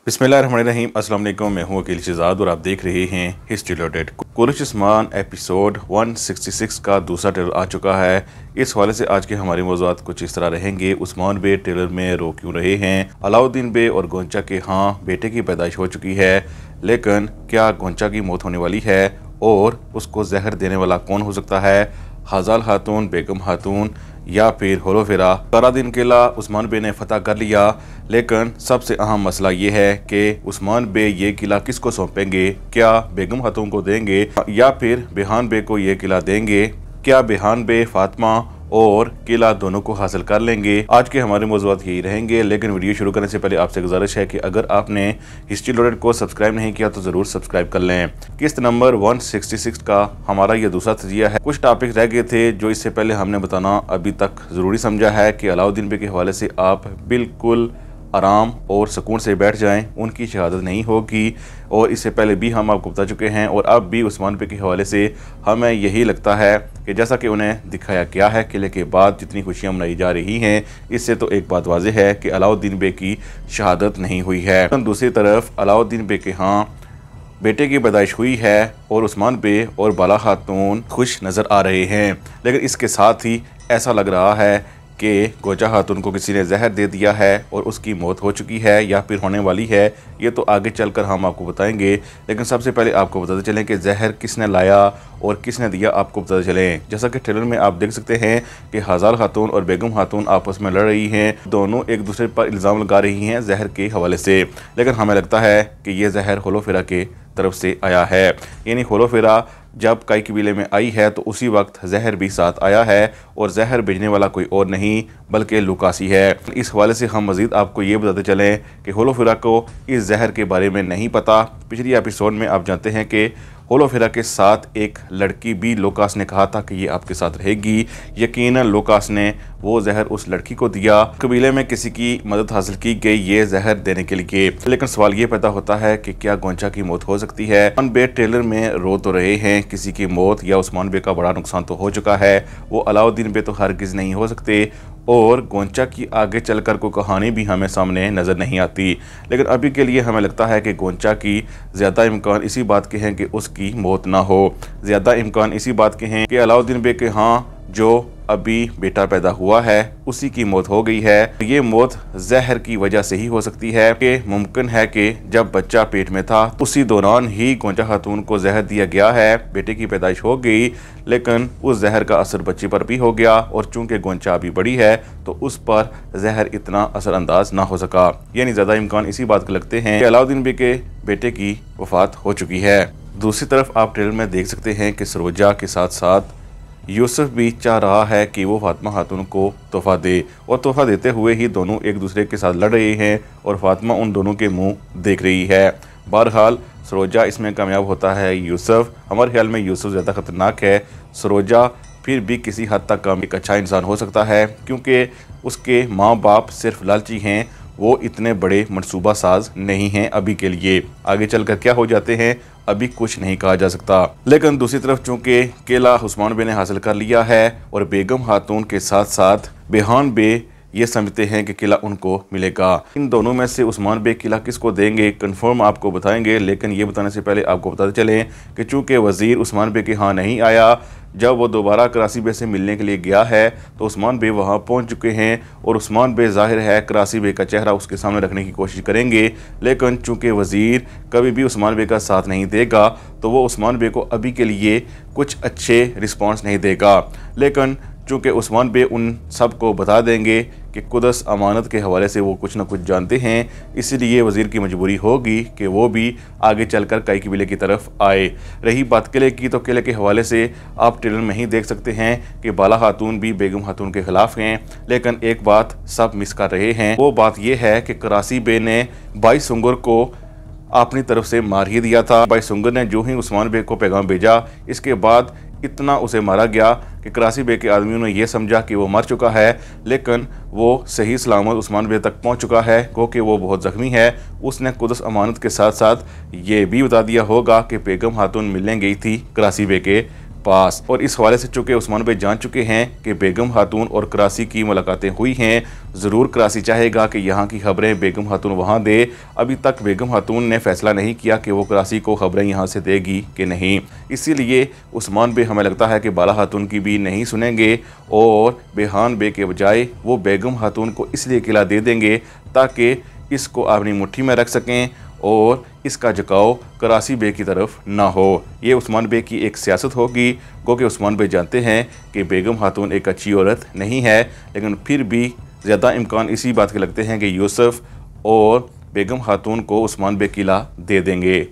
बिस्मिल्लाहिर्रहमानिर्रहीम। अस्सलाम वालेकुम। मैं हूं अकील शहजाद और आप देख रहे हैं हिस्ट्री लोडेड। कुरैश उस्मान एपिसोड 166 का दूसरा ट्रेलर आ चुका है। इस हवाले से आज के हमारे मौज़ूआत कुछ इस तरह रहेंगे। उस्मान बे ट्रेलर में रो क्यों रहे हैं? अलाउद्दीन बे और गोंचा के बेटे की पैदाइश हो चुकी है, लेकिन क्या गोंचा की मौत होने वाली है और उसको जहर देने वाला कौन हो सकता है? हज़ाल खातून, बेगम खातून या फिर होलोफेरा? करादीन किला उस्मान बे ने फतह कर लिया, लेकिन सबसे अहम मसला ये है कि उस्मान बे ये किला किसको सौंपेंगे? क्या बेगम खातून को देंगे या फिर बेहान बे को ये किला देंगे? क्या बेहान बे फातिमा और किला दोनों को हासिल कर लेंगे? आज के हमारे मौज़ूआत यही रहेंगे, लेकिन वीडियो शुरू करने से पहले आपसे गुजारिश है कि अगर आपने हिस्ट्री लोडेड को सब्सक्राइब नहीं किया तो ज़रूर सब्सक्राइब कर लें। किस्त नंबर 166 का हमारा ये दूसरा तजिया है। कुछ टॉपिक रह गए थे जो इससे पहले हमने बताना अभी तक ज़रूरी समझा है कि अलाउद्दीन बे के हवाले से आप बिल्कुल आराम और सुकून से बैठ जाएं, उनकी शहादत नहीं होगी। और इससे पहले भी हम आपको बता चुके हैं और अब भी उस्मान बे के हवाले से हमें यही लगता है कि जैसा कि उन्हें दिखाया गया है किले के बाद जितनी खुशियां मनाई जा रही हैं, इससे तो एक बात वाज़ेह है कि अलाउद्दीन बे की शहादत नहीं हुई है। दूसरी तरफ अलाउद्दीन बे के बेटे की पैदाइश हुई है और उस्मान बे और बाला खातून खुश नज़र आ रहे हैं, लेकिन इसके साथ ही ऐसा लग रहा है कि गोंचा खातून को किसी ने जहर दे दिया है और उसकी मौत हो चुकी है या फिर होने वाली है। ये तो आगे चलकर हम आपको बताएंगे, लेकिन सबसे पहले आपको बताते चलें कि जहर किसने लाया और किसने दिया, आपको बताते चलें। जैसा कि ट्रेलर में आप देख सकते हैं कि हज़ाल खातून और बेगम खातून आपस में लड़ रही हैं, दोनों एक दूसरे पर इल्ज़ाम लगा रही हैं जहर के हवाले से, लेकिन हमें लगता है कि ये जहर होलोफेरा के तरफ से आया है। यानी होलोफेरा जब कई कबीले में आई है तो उसी वक्त जहर भी साथ आया है और जहर भेजने वाला कोई और नहीं बल्कि लुकासी है। इस हवाले से हम मज़ीद आपको ये बताते चलें कि होलोफेरा को इस जहर के बारे में नहीं पता। पिछली एपिसोड में आप जानते हैं कि होलोफेरा के साथ एक लड़की भी लोकास ने कहा था कि ये आपके साथ रहेगी। यकीनन लोकास ने वो जहर उस लड़की को दिया। कबीले में किसी की मदद हासिल की गई ये जहर देने के लिए, लेकिन सवाल ये पैदा होता है कि क्या गोंचा की मौत हो सकती है? उस्मान बे ट्रेलर में रो तो रहे हैं किसी की मौत या उस्मान बे का बड़ा नुकसान तो हो चुका है, वो अलाउद्दीन बे तो हरगिज़ नहीं हो सकते और गोंचा की आगे चलकर कोई कहानी भी हमें सामने नज़र नहीं आती। लेकिन अभी के लिए हमें लगता है कि गोंचा की ज़्यादा इम्कान इसी बात के हैं कि उसकी मौत ना हो। ज़्यादा इम्कान इसी बात के हैं कि अलाउद्दीन बे के जो अभी बेटा पैदा हुआ है उसी की मौत हो गई है। ये मौत जहर की वजह से ही हो सकती है कि मुमकिन है कि जब बच्चा पेट में था उसी दौरान ही गोंचा खातून को जहर दिया गया है, बेटे की पैदाइश हो गई, लेकिन उस जहर का असर बच्चे पर भी हो गया और चूंकि गोंचा अभी बड़ी है तो उस पर जहर इतना असरअंदाज ना हो सका। यानी ज़्यादा इम्कान इसी बात के लगते हैं कि अलाउद्दीन बे के बेटे की वफात हो चुकी है। दूसरी तरफ आप ट्रेलर में देख सकते हैं कि सरोजा के साथ साथ यूसुफ भी चाह रहा है कि वो फातिमा खातून को तोहफा दे और तोहफा देते हुए ही दोनों एक दूसरे के साथ लड़ रहे हैं और फातिमा उन दोनों के मुंह देख रही है। बहरहाल सरोजा इसमें कामयाब होता है। यूसुफ, हमारे ख्याल में यूसुफ ज़्यादा ख़तरनाक है। सरोजा फिर भी किसी हद तक एक अच्छा इंसान हो सकता है क्योंकि उसके माँ बाप सिर्फ लालची हैं, वो इतने बड़े मनसूबा साज नहीं हैं अभी के लिए। आगे चलकर क्या हो जाते हैं अभी कुछ नहीं कहा जा सकता। लेकिन दूसरी तरफ चूंकि किला उस्मान बे ने हासिल कर लिया है और बेगम खातून के साथ साथ बेहान बे ये समझते हैं कि किला उनको मिलेगा। इन दोनों में से उस्मान बे किला किसको देंगे कंफर्म आपको बताएंगे, लेकिन ये बताने से पहले आपको बताते चलें कि चूंकि वज़ीर उस्मान बे के नहीं आया, जब वो दोबारा करासी बे से मिलने के लिए गया है तो उस्मान बे वहाँ पहुँच चुके हैं और उस्मान बे ज़ाहिर है करासी बे का चेहरा उसके सामने रखने की कोशिश करेंगे, लेकिन चूँकि वज़ीर कभी भी उस्मान बे का साथ नहीं देगा तो वो उस्मान बे को अभी के लिए कुछ अच्छे रिस्पॉन्स नहीं देगा। लेकिन चूँकि उस्मान बे उन सब को बता देंगे कि कुदस अमानत के हवाले से वो कुछ ना कुछ जानते हैं, इसलिए वज़ीर की मजबूरी होगी कि वो भी आगे चलकर कई कबीले की तरफ आए। रही बात किले की, तो किले के हवाले से आप ट्रेलर में ही देख सकते हैं कि बाला खातून भी बेगम खातून के ख़िलाफ़ हैं, लेकिन एक बात सब मिस कर रहे हैं। वो बात यह है कि करासी बे ने 22 सुंगर को अपनी तरफ से मार ही दिया था। 22 सुंगर ने जो ही उस्मान बे को पैगाम भेजा, इसके बाद इतना उसे मारा गया कि करासी बे के आदमियों ने यह समझा कि वो मर चुका है, लेकिन वो सही सलामत उस्मान बे तक पहुंच चुका है क्योंकि वो बहुत ज़ख्मी है। उसने कुदस अमानत के साथ साथ ये भी बता दिया होगा कि बेगम खातून मिलने गई थी करासी बे के पास। और इस हवाले से चूँकि उस्मान भाई जान चुके हैं कि बेगम खातून और कराची की मुलाकातें हुई हैं, ज़रूर कराची चाहेगा कि यहाँ की खबरें बेगम खातून वहाँ दे। अभी तक बेगम खातून ने फैसला नहीं किया कि वो कराची को खबरें यहाँ से देगी कि नहीं, इसीलिए उस्मान भाई हमें लगता है कि बाला खातून की भी नहीं सुनेंगे और बेहान बे के बजाय वो बेगम खातून को इसलिए किला दे देंगे ताकि इसको अपनी मुट्ठी में रख सकें और इसका झुकाव कराची बे की तरफ ना हो। ये उस्मान बे की एक सियासत होगी, क्योंकि उस्मान बे जानते हैं कि बेगम खातून एक अच्छी औरत नहीं है, लेकिन फिर भी ज़्यादा इम्कान इसी बात के लगते हैं कि यूसुफ और बेगम खातून को उस्मान बे किला दे देंगे।